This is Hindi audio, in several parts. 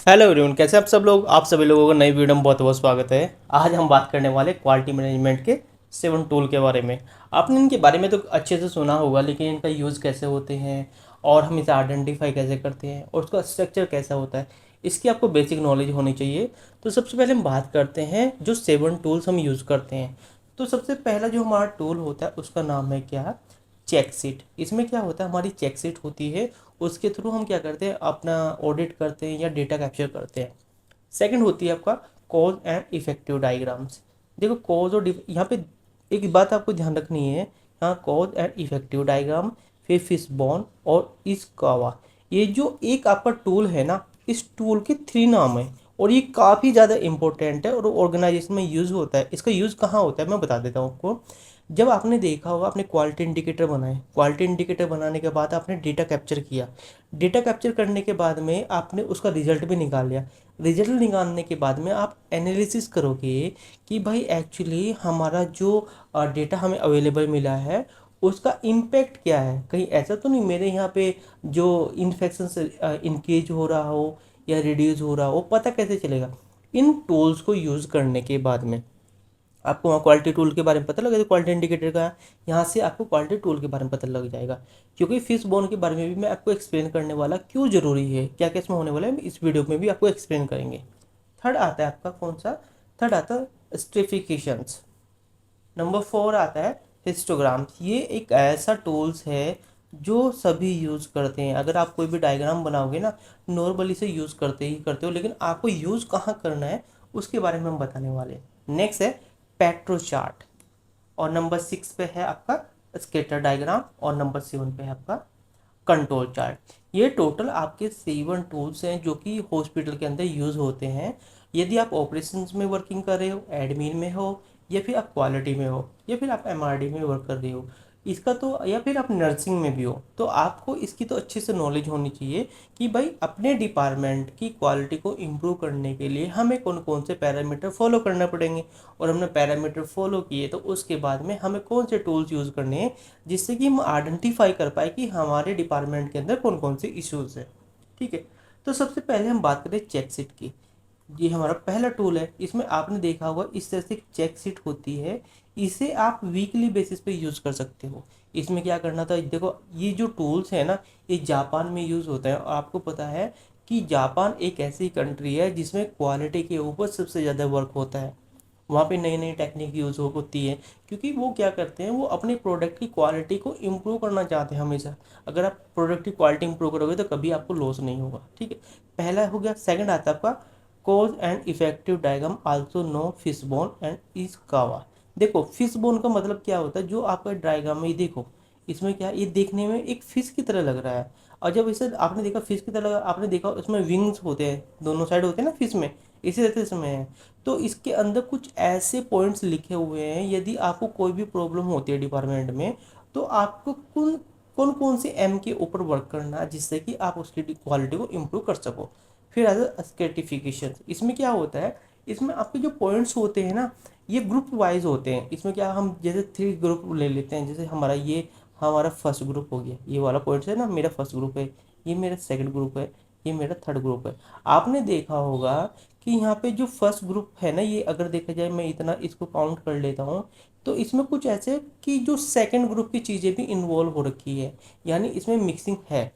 हेलो एवरीवन, कैसे आप सब लोग। आप सभी लोगों को नई वीडियो में बहुत बहुत स्वागत है। आज हम बात करने वाले क्वालिटी मैनेजमेंट के 7 टूल के बारे में। आपने इनके बारे में तो अच्छे से सुना होगा, लेकिन इनका यूज़ कैसे होते हैं और हम इसे आइडेंटिफाई कैसे करते हैं और उसका स्ट्रक्चर कैसा होता है, इसकी आपको बेसिक नॉलेज होनी चाहिए। तो सबसे पहले हम बात करते हैं जो 7 टूल्स हम यूज़ करते हैं। तो सबसे पहला जो हमारा टूल होता है उसका नाम है क्या, चेक शीट। इसमें क्या होता है, हमारी चेक शीट होती है, उसके थ्रू हम क्या करते हैं, अपना ऑडिट करते हैं या डेटा कैप्चर करते हैं। सेकंड होती है आपका कॉज एंड इफेक्टिव डायग्राम्स। देखो कॉज और यहाँ पे एक बात आपको ध्यान रखनी है, यहाँ कॉज एंड इफेक्टिव डायग्राम, फिर फिशबोन और इसकावा। ये जो एक आपका टूल है ना, इस टूल के 3 नाम है और ये काफ़ी ज़्यादा इंपॉर्टेंट है और ऑर्गेनाइजेशन में यूज़ होता है। इसका यूज़ कहाँ होता है मैं बता देता हूँ आपको। जब आपने देखा होगा, आपने क्वालिटी इंडिकेटर बनाए, क्वालिटी इंडिकेटर बनाने के बाद आपने डेटा कैप्चर किया, डेटा कैप्चर करने के बाद में आपने उसका रिजल्ट भी निकाल लिया। रिजल्ट निकालने के बाद में आप एनालिसिस करोगे कि भाई एक्चुअली हमारा जो डेटा हमें अवेलेबल मिला है उसका इम्पैक्ट क्या है। कहीं ऐसा तो नहीं मेरे यहाँ पे जो इन्फेक्शन से इंक्रीज हो रहा हो या रिड्यूस हो रहा हो, पता कैसे चलेगा। इन टूल्स को यूज़ करने के बाद में आपको वहाँ क्वालिटी टूल के बारे में पता लगेगा, क्वालिटी इंडिकेटर का यहाँ से आपको क्वालिटी टूल के बारे में पता लग जाएगा। क्योंकि फिश बोन के बारे में भी मैं आपको एक्सप्लेन करने वाला, क्यों ज़रूरी है, क्या क्या इसमें होने वाला है, इस वीडियो में भी आपको एक्सप्लेन करेंगे। थर्ड आता है आपका कौन सा, थर्ड आता है स्ट्रिफिकेशंस। नंबर 4 आता है हिस्टोग्राम्स। ये एक ऐसा टूल्स है जो सभी यूज़ करते हैं। अगर आप कोई भी डायग्राम बनाओगे ना, नॉर्मली से यूज़ करते ही करते हो, लेकिन आपको यूज़ कहाँ करना है उसके बारे में हम बताने वाले हैं। नेक्स्ट है पेट्रो चार्ट, और नंबर 6 पे है आपका स्केटर डायग्राम, और नंबर 7 पे है आपका कंट्रोल चार्ट। ये टोटल आपके 7 टूल्स हैं जो कि हॉस्पिटल के अंदर यूज़ होते हैं। यदि आप ऑपरेशंस में वर्किंग कर रहे हो, एडमिन में हो, या फिर आप क्वालिटी में हो, या फिर आप एमआरडी में वर्क कर रहे हो, इसका तो, या फिर आप नर्सिंग में भी हो, तो आपको इसकी तो अच्छे से नॉलेज होनी चाहिए कि भाई अपने डिपार्टमेंट की क्वालिटी को इम्प्रूव करने के लिए हमें कौन कौन से पैरामीटर फॉलो करना पड़ेंगे। और हमने पैरामीटर फॉलो किए तो उसके बाद में हमें कौन से टूल्स यूज़ करने हैं जिससे कि हम आइडेंटिफाई कर पाए कि हमारे डिपार्टमेंट के अंदर कौन कौन से इश्यूज़ हैं। ठीक है, तो सबसे पहले हम बात करें चेक शीट की। ये हमारा पहला टूल है। इसमें आपने देखा होगा इस तरह से चेक शीट होती है, इसे आप वीकली बेसिस पे यूज़ कर सकते हो। इसमें क्या करना था, देखो ये जो टूल्स है ना, ये जापान में यूज़ होता है। और आपको पता है कि जापान एक ऐसी कंट्री है जिसमें क्वालिटी के ऊपर सबसे ज़्यादा वर्क होता है। वहाँ पे नई नई टेक्निक यूज़ होती है, क्योंकि वो क्या करते हैं, वो अपने प्रोडक्ट की क्वालिटी को इम्प्रूव करना चाहते हैं हमेशा। अगर आप प्रोडक्ट की क्वालिटी इंप्रूव करोगे तो कभी आपको लॉस नहीं होगा। ठीक है, पहला हो गया। सेकंड आता है आपका cause and effective diagram, also no fishbone and Ishikawa. देखो फिशबोन का मतलब क्या होता है, जो आपका डायग्राम में ये देखो, इसमें क्या है, ये देखने में एक फिश की तरह लग रहा है। और जब इसे आपने देखा फिश की तरह, आपने देखा उसमें विंग्स होते हैं, दोनों साइड होते हैं ना फिश में, इसी तरह से इसमें है। तो इसके अंदर कुछ ऐसे पॉइंट्स लिखे हुए हैं, यदि आपको कोई भी प्रॉब्लम होती है डिपार्टमेंट में, तो आपको कौन कौन कौन से एम के ऊपर वर्क करना है जिससे कि आप उसकी क्वालिटी को इम्प्रूव कर सको। फिर एज अ स्केटिफिकेशन, इसमें क्या होता है, इसमें आपके जो पॉइंट्स होते हैं ना, ये ग्रुप वाइज होते हैं। इसमें क्या, हम जैसे 3 ग्रुप ले लेते हैं, जैसे हमारा ये हमारा फर्स्ट ग्रुप हो गया, ये वाला पॉइंट्स है ना, मेरा फर्स्ट ग्रुप है, ये मेरा सेकंड ग्रुप है, ये मेरा थर्ड ग्रुप है। आपने देखा होगा कि यहाँ पे जो फर्स्ट ग्रुप है ना, ये अगर देखा जाए, मैं इतना इसको काउंट कर लेता हूँ, तो इसमें कुछ ऐसे कि जो सेकंड ग्रुप की चीज़ें भी इन्वॉल्व हो रखी है, यानी इसमें मिक्सिंग है।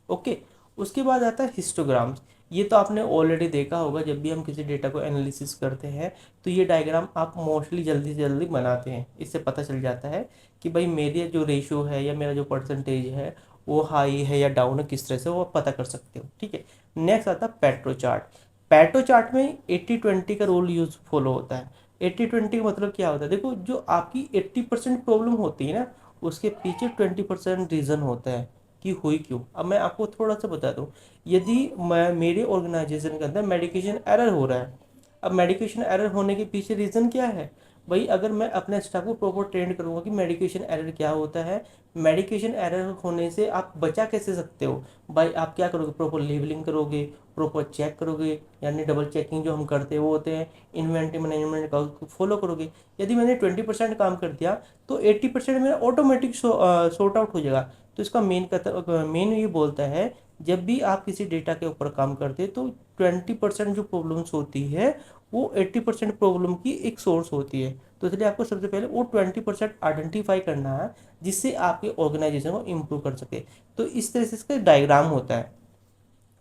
ओके, उसके बाद आता है हिस्टोग्राम्स। ये तो आपने ऑलरेडी देखा होगा, जब भी हम किसी डेटा को एनालिसिस करते हैं तो ये डायग्राम आप मोस्टली जल्दी से जल्दी बनाते हैं। इससे पता चल जाता है कि भाई मेरे जो रेशियो है या मेरा जो परसेंटेज है वो हाई है या डाउन है, किस तरह से वो आप पता कर सकते हो। ठीक है, नेक्स्ट आता है पेट्रो चार्ट। पेट्रो चार्ट में 80-20 का रूल यूज फॉलो होता है। 80-20 का मतलब क्या होता है, देखो जो आपकी 80% प्रॉब्लम होती है ना, उसके पीछे 20% रीज़न होता है कि हुई क्यों। अब मैं आपको थोड़ा सा बता दूं, यदि मैं मेरे ऑर्गेनाइजेशन के अंदर मेडिकेशन एरर हो रहा है, अब मेडिकेशन एरर होने के पीछे रीज़न क्या है भाई, अगर मैं अपने स्टाफ को प्रॉपर ट्रेन करूंगा कि मेडिकेशन एरर क्या होता है, मेडिकेशन एरर होने से आप बचा कैसे सकते हो भाई, आप क्या करोगे, प्रॉपर लेबलिंग करोगे, प्रॉपर चेक करोगे, यानी डबल चेकिंग जो हम करते हैं वो होते हैं, इन्वेंट्री मैनेजमेंट का उसको फॉलो करोगे। यदि मैंने 20% काम कर दिया तो 80% मेरा ऑटोमेटिक सॉर्ट आउट हो जाएगा। तो इसका मेन ये बोलता है जब भी आप किसी डेटा के ऊपर काम करते हैं तो 20% जो प्रॉब्लम्स होती है वो 80% प्रॉब्लम की एक सोर्स होती है। तो इसलिए आपको सबसे पहले वो 20% आइडेंटिफाई करना है जिससे आपके ऑर्गेनाइजेशन को इम्प्रूव कर सके। तो इस तरह से इसका डायग्राम होता है।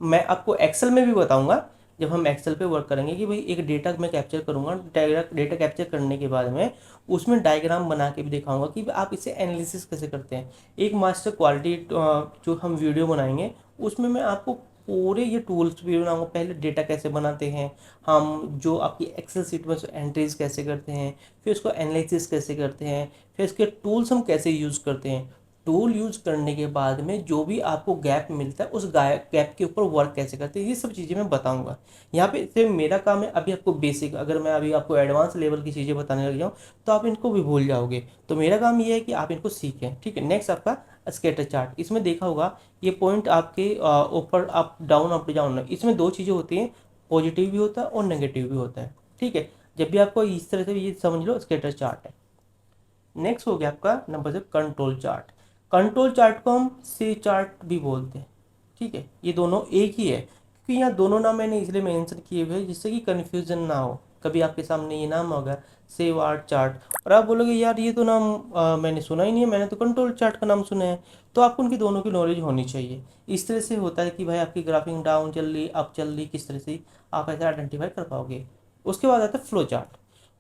मैं आपको एक्सेल में भी बताऊंगा जब हम एक्सेल पे वर्क करेंगे कि भाई एक डेटा मैं कैप्चर करूंगा, डेटा कैप्चर करने के बाद में उसमें डायग्राम बना के भी दिखाऊंगा कि आप इसे एनालिसिस कैसे करते हैं। एक मास्टर क्वालिटी जो हम वीडियो बनाएंगे उसमें मैं आपको पूरे ये टूल्स भी बनाऊंगा, पहले डेटा कैसे बनाते हैं हम, जो आपकी एक्सेल सीट में एंट्रीज कैसे करते हैं, फिर उसको एनालिसिस कैसे करते हैं, फिर इसके टूल्स हम कैसे यूज़ करते हैं, टूल यूज करने के बाद में जो भी आपको गैप मिलता है उस गैप के ऊपर वर्क कैसे करते हैं, ये सब चीज़ें मैं बताऊंगा। यहाँ पे सिर्फ मेरा काम है अभी आपको बेसिक, अगर मैं अभी आपको एडवांस लेवल की चीज़ें बताने लग जाऊँ तो आप इनको भी भूल जाओगे। तो मेरा काम ये है कि आप इनको सीखें, ठीक है। नेक्स्ट आपका स्कैटर चार्ट, इसमें देखा होगा ये पॉइंट आपके ऊपर अप डाउन, इसमें दो चीज़ें होती हैं, पॉजिटिव भी होता है और नेगेटिव भी होता है, ठीक है। जब भी आपको इस तरह से ये समझ लो स्कैटर चार्ट है। नेक्स्ट हो गया आपका नंबर से कंट्रोल चार्ट। कंट्रोल चार्ट को हम सी चार्ट भी बोलते हैं, ठीक है। ये दोनों एक ही है क्योंकि यहाँ दोनों नाम मैंने इसलिए मेंशन किए हुए हैं जिससे कि कन्फ्यूजन ना हो। कभी आपके सामने ये नाम होगा सेव आर्ट चार्ट और आप बोलोगे यार ये तो नाम मैंने सुना ही नहीं है, मैंने तो कंट्रोल चार्ट का नाम सुना है। तो आपको उनकी दोनों की नॉलेज होनी चाहिए। इस तरह से होता है कि भाई आपकी ग्राफिंग डाउन चल रही अप चल रही, किस तरह से आप ऐसे आइडेंटिफाई कर पाओगे। उसके बाद आता है फ्लो चार्ट।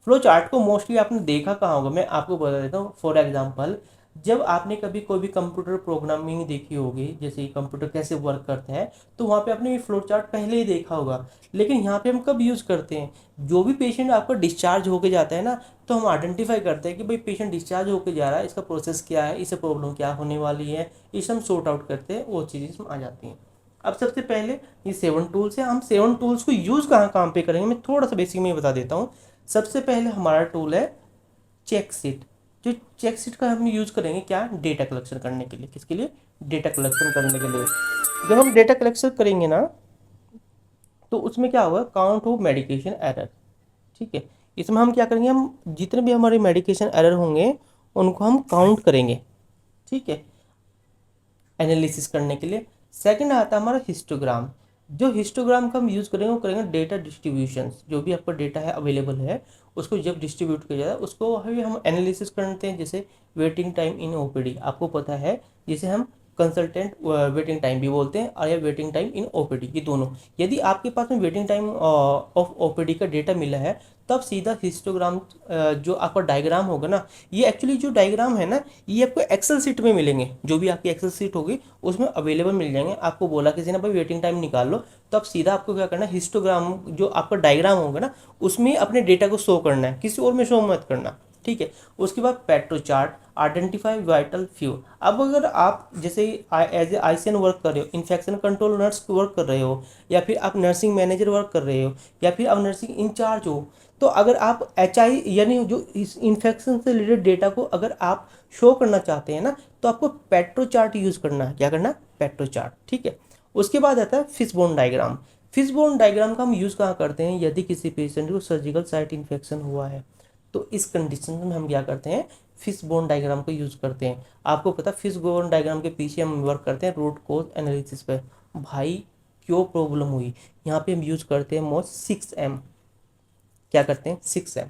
फ्लो चार्ट को मोस्टली आपने देखा कहाँ होगा, मैं आपको बता देता हूँ। फॉर एग्जांपल जब आपने कभी कोई भी कंप्यूटर प्रोग्रामिंग देखी होगी, जैसे कंप्यूटर कैसे वर्क करता है, तो वहाँ पे आपने ये फ्लो चार्ट पहले ही देखा होगा। लेकिन यहाँ पे हम कब यूज़ करते हैं, जो भी पेशेंट आपका डिस्चार्ज होके जाता है ना, तो हम आइडेंटिफाई करते हैं कि भाई पेशेंट डिस्चार्ज होके जा रहा है, इसका प्रोसेस क्या है, इसे प्रॉब्लम क्या होने वाली है, इसे हम सॉर्ट आउट करते हैं, वो चीज़ें इसमें आ जाती हैं। अब सबसे पहले ये 7 टूल्स है, हम 7 टूल्स को यूज़ कहाँ कहाँ पे करेंगे मैं थोड़ा सा बेसिक में बता देता हूँ। सबसे पहले हमारा टूल है चेक सीट। जो चेक सीट का हम यूज़ करेंगे क्या, डेटा कलेक्शन करने के लिए। किसके लिए, डेटा कलेक्शन करने के लिए। जब हम डेटा कलेक्शन करेंगे ना तो उसमें क्या होगा, काउंट हो मेडिकेशन एरर, ठीक है। इसमें हम क्या करेंगे, हम जितने भी हमारे मेडिकेशन एरर होंगे उनको हम काउंट करेंगे, ठीक है, एनालिसिस करने के लिए। सेकंड आता है हमारा हिस्टोग्राम। जो हिस्टोग्राम का हम यूज़ करेंगे वो करेंगे डेटा डिस्ट्रीब्यूशन। जो भी आपका डेटा है अवेलेबल है उसको जब डिस्ट्रीब्यूट किया जाए उसको भी हम एनालिसिस करते हैं। जैसे वेटिंग टाइम इन ओपीडी आपको पता है, जिसे हम कंसल्टेंट वेटिंग टाइम भी बोलते हैं, और या वेटिंग टाइम इन ओपीडी, ये दोनों। यदि आपके पास में वेटिंग टाइम ऑफ ओपीडी का डेटा मिला है तब सीधा हिस्टोग्राम जो आपका डायग्राम होगा ना, ये एक्चुअली जो डायग्राम है ना ये आपको एक्सेल सीट में मिलेंगे। जो भी आपकी एक्सेल सीट होगी उसमें अवेलेबल मिल जाएंगे। आपको बोला किसी ने भाई वेटिंग टाइम निकाल लो, तो अब सीधा आपको क्या करना है, हिस्टोग्राम जो आपका डायग्राम होगा ना उसमें अपने डेटा को शो करना है, किसी और में शो मत करना, ठीक है। उसके बाद petro chart, identify vital few. अब अगर आप जैसे एज ए आईसीएन वर्क कर रहे हो, इन्फेक्शन कंट्रोल नर्स वर्क कर रहे हो, या फिर आप नर्सिंग मैनेजर वर्क कर रहे हो, या फिर आप नर्सिंग इंचार्ज हो, तो अगर आप HI यानी जो इस इन्फेक्शन से रिलेटेड डेटा को अगर आप शो करना चाहते हैं ना तो आपको पेट्रो चार्ट यूज़ करना है। क्या करना है, पेट्रो चार्ट, ठीक है। उसके बाद आता है फिशबोन डायग्राम। फिशबोन डायग्राम का हम यूज़ कहाँ करते हैं, यदि किसी पेशेंट को सर्जिकल साइट इन्फेक्शन हुआ है तो इस कंडीशन में हम क्या करते हैं, फिशबोन डायग्राम को यूज़ करते हैं। आपको पता फिशबोन डायग्राम के पीछे हम वर्क करते हैं रूट कोज एनालिसिस पे। भाई क्यों प्रॉब्लम हुई, यहाँ पे हम यूज़ करते हैं मोस्ट 6M। क्या करते हैं, 6M।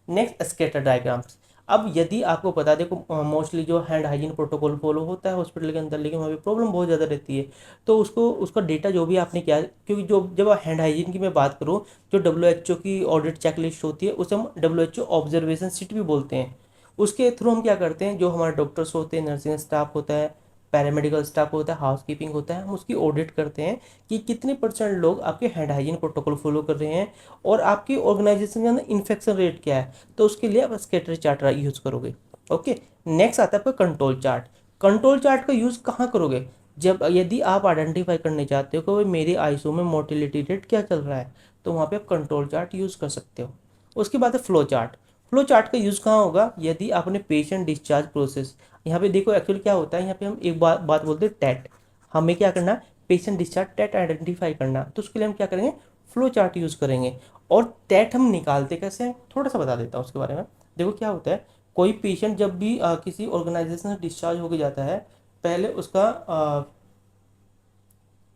Next scatter diagrams. अब यदि आपको बता दें मोस्टली जो हैंड हाइजीन प्रोटोकॉल फॉलो होता है हॉस्पिटल के अंदर, लेकिन वहाँ पे प्रॉब्लम बहुत ज़्यादा रहती है, तो उसको उसका डेटा जो भी आपने किया, क्योंकि जो जब हैंड हाइजीन की मैं बात करूँ, जो WHO की ऑडिट चेकलिस्ट होती है उसे हम WHO ऑब्जर्वेशन शीट भी बोलते हैं। उसके थ्रू हम क्या करते हैं, जो हमारे डॉक्टर्स होते हैं, नर्सिंग स्टाफ होता है, पैरामेडिकल स्टाफ होता है, हाउस कीपिंग होता है, हम उसकी ऑडिट करते हैं कि कितने % लोग आपके हैंड हाइजीन प्रोटोकॉल फॉलो कर रहे हैं और आपकी ऑर्गेनाइजेशन के अंदर इन्फेक्शन रेट क्या है। तो उसके लिए आप स्कैटर चार्ट यूज़ करोगे, ओके। नेक्स्ट आता है आपका कंट्रोल चार्ट। कंट्रोल चार्ट का यूज़ कहाँ करोगे, जब यदि आप आइडेंटिफाई करने चाहते हो कि भाई मेरे आईसीयू में मोर्टेलिटी रेट क्या चल रहा है, तो वहाँ पे आप कंट्रोल चार्ट यूज़ कर सकते हो। उसके बाद है फ्लो चार्ट। फ्लो चार्ट का यूज़ कहाँ होगा, यदि आपने पेशेंट डिस्चार्ज प्रोसेस, यहाँ पे देखो एक्चुअली क्या होता है, यहाँ पे हम एक बात बोलते हैं टैट। हमें क्या करना है, पेशेंट डिस्चार्ज टैट आइडेंटिफाई करना, तो उसके लिए हम क्या करेंगे, फ्लो चार्ट यूज़ करेंगे। और टैट हम निकालते कैसे हैं, थोड़ा सा बता देता हूँ उसके बारे में। देखो क्या होता है, कोई पेशेंट जब भी किसी ऑर्गेनाइजेशन से डिस्चार्ज होकर जाता है पहले उसका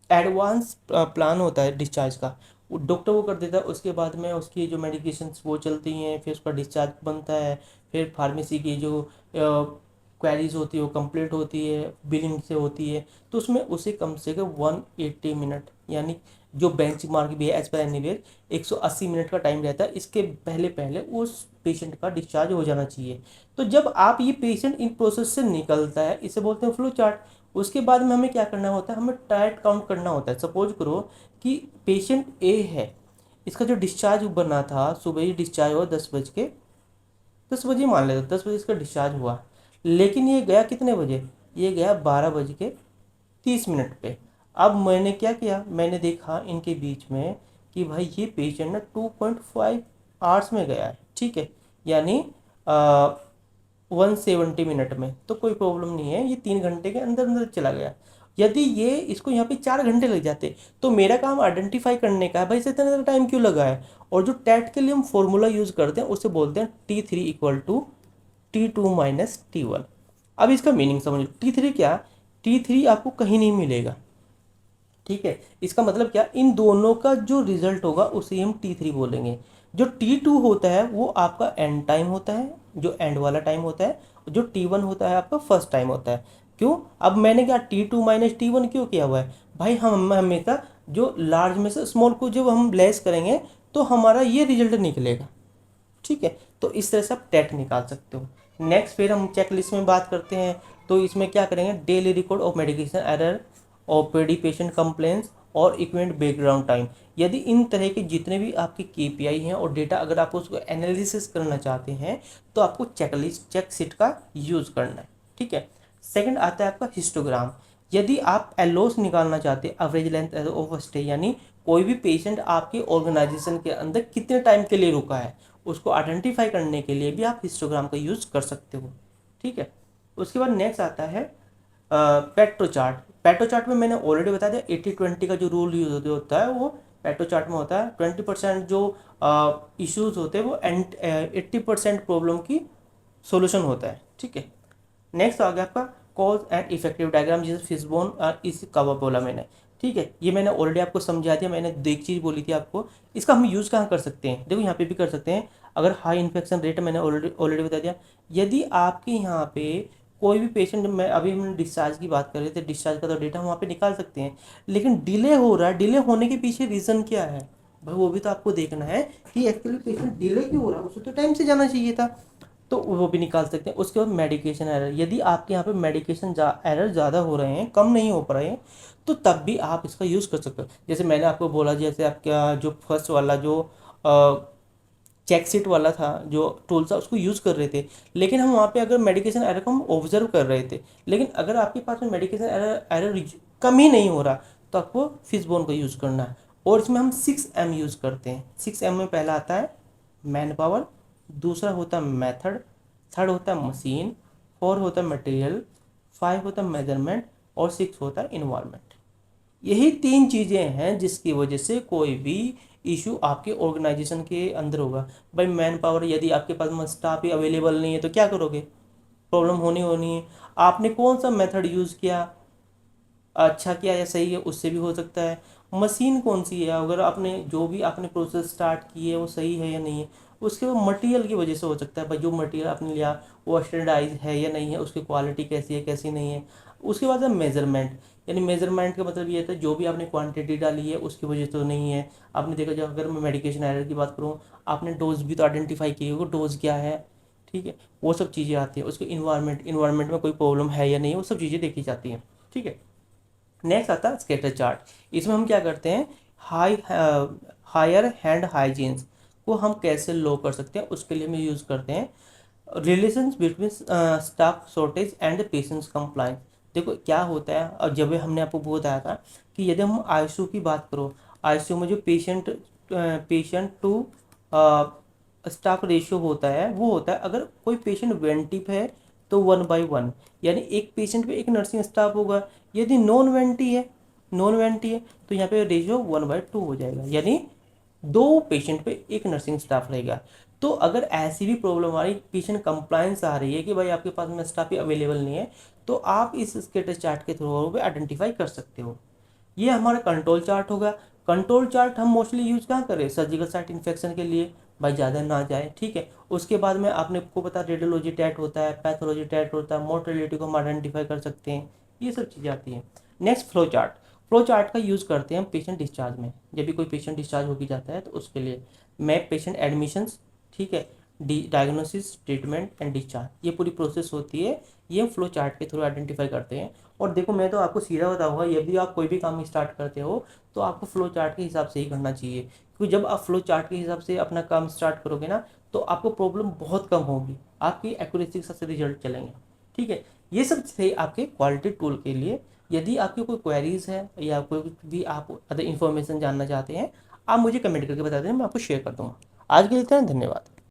एडवांस प्लान होता है डिस्चार्ज का, वो डॉक्टर वो कर देता है। उसके बाद में उसकी जो मेडिकेशंस वो चलती हैं, फिर उसका डिस्चार्ज बनता है, फिर फार्मेसी की जो क्वेरीज होती है वो कंप्लीट होती है, बिलिंग से होती है। तो उसमें उसे कम से कम 180 मिनट, यानी जो बेंच मार्क भी है एज पर एनीवेयर 180 मिनट का टाइम रहता है। इसके पहले पहले उस पेशेंट का डिस्चार्ज हो जाना चाहिए। तो जब आप ये पेशेंट इन प्रोसेस से निकलता है, इसे बोलते हैं फ्लो चार्ट। उसके बाद में हमें क्या करना होता है, हमें टाइट काउंट करना होता है। सपोज करो कि पेशेंट ए है, इसका जो डिस्चार्ज बना था, सुबह ही डिस्चार्ज हुआ 10 बजे मान लेते 10 बजे इसका डिस्चार्ज हुआ, लेकिन ये गया कितने बजे, ये गया 12:30 पे। अब मैंने क्या किया, मैंने देखा इनके बीच में कि भाई ये पेशेंट ना 2.5 आवर्स में गया है, ठीक है, यानी 170 मिनट में, तो कोई प्रॉब्लम नहीं है, ये 3 घंटे के अंदर अंदर चला गया। यदि ये इसको यहाँ पे 4 घंटे लग जाते तो मेरा काम आइडेंटिफाई करने का है भाई इसे इतना ज़्यादा टाइम क्यों लगा है। और जो टेट के लिए हम फॉर्मूला यूज़ करते हैं उसे बोलते हैं T3 = T2 - T1। अब इसका मीनिंग समझ लो, T3 क्या, T3 आपको कहीं नहीं मिलेगा, ठीक है। इसका मतलब क्या, इन दोनों का जो रिजल्ट होगा उसे हम T3 बोलेंगे। जो T2 होता है वो आपका एंड टाइम होता है, जो एंड वाला टाइम होता है। जो T1 होता है आपका फर्स्ट टाइम होता है। क्यों, अब मैंने क्या T2 - T1 क्यों किया हुआ है भाई, हम हमेशा जो लार्ज में से स्मॉल को जब हम लेस करेंगे तो हमारा ये रिजल्ट निकलेगा, ठीक है। तो इस तरह से आप टेट निकाल सकते हो। नेक्स्ट फिर हम चेक लिस्ट में बात करते हैं, तो इसमें क्या करेंगे, daily record of medication error, OPD patient complaints और इक्विपमेंट बैकग्राउंड टाइम। यदि इन तरह के जितने भी आपके केपीआई हैं और डेटा अगर आप उसको एनालिसिस करना चाहते हैं तो आपको चेकलिस्ट चेक शीट का यूज़ करना है, ठीक है। सेकंड आता है आपका हिस्टोग्राम। यदि आप एलोस निकालना चाहते हैं, एवरेज लेंथ ऑफ स्टे, यानी कोई भी पेशेंट आपके ऑर्गेनाइजेशन के अंदर कितने टाइम के लिए रुका है, उसको आइडेंटिफाई करने के लिए भी आप हिस्टोग्राम का यूज़ कर सकते हो, ठीक है। उसके बाद नेक्स्ट आता है पेट्रो चार्ट। पेट्रो चार्ट में मैंने ऑलरेडी बता दिया 80-20 का जो रूल यूज होता है वो पेट्रो चार्ट में होता है। 20% जो इश्यूज होते हैं वो 80% प्रॉब्लम की सोल्यूशन होता है, ठीक है। नेक्स्ट आ गया आपका कॉज एंड इफेक्टिव डायग्राम, जिसे फिशबोन इस कवर बोला मैंने, ठीक है। ये मैंने ऑलरेडी आपको समझा दिया, मैंने एक चीज़ बोली थी आपको, इसका हम यूज़ कहाँ कर सकते हैं, देखो यहाँ पे भी कर सकते हैं। अगर हाई इन्फेक्शन रेट मैंने ऑलरेडी ऑलरेडी बता दिया। यदि आपके यहाँ पे कोई भी पेशेंट, मैं अभी हमने डिस्चार्ज की बात कर रहे थे, डिस्चार्ज का तो डेटा हम वहाँ पे निकाल सकते हैं, लेकिन डिले हो रहा है, डिले होने के पीछे रीज़न क्या है भाई, वो भी तो आपको देखना है कि एक्चुअली पेशेंट डिले क्यों हो रहा है, उसे तो टाइम से जाना चाहिए था, तो वो भी निकाल सकते हैं। उसके बाद मेडिकेशन एरर, यदि आपके यहाँ पे मेडिकेशन एरर ज़्यादा हो रहे हैं, कम नहीं हो पा रहे हैं, तो तब भी आप इसका यूज़ कर सकते हो। जैसे मैंने आपको बोला, जैसे आपका जो फर्स्ट वाला जो चेक शीट वाला था जो टूल था उसको यूज़ कर रहे थे, लेकिन हम वहाँ पे अगर मेडिकेशन एरर को हम ऑब्जर्व कर रहे थे, लेकिन अगर आपके पास में मेडिकेशन एरर एरर कम ही नहीं हो रहा तो आपको फिशबोन का यूज़ करना है। और इसमें हम 6M यूज़ करते हैं। 6M में पहला आता है मैन पावर, दूसरा होता है मेथड, थर्ड होता है मशीन, 4 होता है मटेरियल, 5 होता है मेजरमेंट और 6 होता है इन्वायरमेंट। यही 3 चीज़ें हैं जिसकी वजह से कोई भी इशू आपके ऑर्गेनाइजेशन के अंदर होगा। भाई मैन पावर, यदि आपके पास में स्टाफ ही अवेलेबल नहीं है तो क्या करोगे, प्रॉब्लम होनी होनी है। आपने कौन सा मेथड यूज़ किया, अच्छा किया या सही है, उससे भी हो सकता है। मशीन कौन सी है, अगर आपने जो भी आपने प्रोसेस स्टार्ट की है वो सही है या नहीं है। उसके बाद मटेरियल की वजह से हो सकता है, भाई जो मटेरियल आपने लिया वो स्टैंडर्डाइज है या नहीं है, उसकी क्वालिटी कैसी है कैसी नहीं है। उसके बाद है मेजरमेंट, यानी मेजरमेंट का मतलब ये था जो भी आपने क्वांटिटी डाली है उसकी वजह से तो नहीं है। आपने देखा जाए, अगर मैं मेडिकेशन एरर की बात करूँ, आपने डोज भी तो आइडेंटिफाई की होगा, डोज क्या है, ठीक है, वो सब चीज़ें आती हैं। उसके इन्वायरमेंट में कोई प्रॉब्लम है या नहीं, वो सब चीज़ें देखी जाती हैं, ठीक है। नेक्स्ट आता है स्कैटर चार्ट। इसमें हम क्या करते हैं, हायर हैंड हाइजीन्स को हम कैसे लो कर सकते हैं, उसके लिए हम यूज़ करते हैं relations between staff shortage and patients compliance. देखो क्या होता है, और जब हमने आपको बताया था कि यदि हम आईसीयू की बात करो, आईसीयू में जो पेशेंट टू स्टाफ रेशियो होता है वो होता है, अगर कोई पेशेंट वेंटिव है तो 1/1, यानी एक पेशेंट पे एक नर्सिंग स्टाफ होगा। यदि नॉन वेंटी है तो यहाँ पे रेशियो 1/2 हो जाएगा, यानी 2 पेशेंट पे एक नर्सिंग स्टाफ रहेगा। तो अगर ऐसी भी प्रॉब्लम आ रही, पेशेंट कंप्लाइंस आ रही है कि भाई आपके पास में स्टाफ अवेलेबल नहीं है, तो आप इस स्टेटस चार्ट के थ्रू पे आइडेंटिफाई कर सकते हो। ये हमारा कंट्रोल चार्ट होगा। कंट्रोल चार्ट हम मोस्टली यूज़ कहाँ करें, सर्जिकल साइट इन्फेक्शन के लिए, भाई ज़्यादा ना जाए, ठीक है। उसके बाद में आपने को पता रेडियोलॉजी टैट होता है, पैथोलॉजी टैट होता है, मोर्टेलिटी को हम आइडेंटिफाई कर सकते हैं, ये सब चीज़ें आती हैं। Next flow chart. Flow chart का यूज़ करते हैं हम पेशेंट डिस्चार्ज में, जब भी कोई पेशेंट डिस्चार्ज होकर जाता है तो उसके लिए मैप पेशेंट एडमिशंस, ठीक है, डायग्नोसिस, ट्रीटमेंट एंड डिस्चार्ज, ये पूरी प्रोसेस होती है, ये हम फ्लो चार्ट के थ्रू आइडेंटिफाई करते हैं। और देखो मैं तो आपको सीधा बताऊंगा, यदि आप कोई भी काम स्टार्ट करते हो तो आपको फ्लो चार्ट के हिसाब से ही करना चाहिए, क्योंकि जब आप फ्लो चार्ट के हिसाब से अपना काम स्टार्ट करोगे ना, तो आपको प्रॉब्लम बहुत कम होगी, आपकी एक्यूरेसी के साथ रिजल्ट चलेंगे, ठीक है। ये सब थे आपके क्वालिटी टूल के लिए। यदि आपकी कोई क्वेरीज है या कोई भी आप अदर इन्फॉर्मेशन जानना चाहते हैं, आप मुझे कमेंट करके बता दें, मैं आपको शेयर कर दूँगा। आज के लिए इतना, धन्यवाद।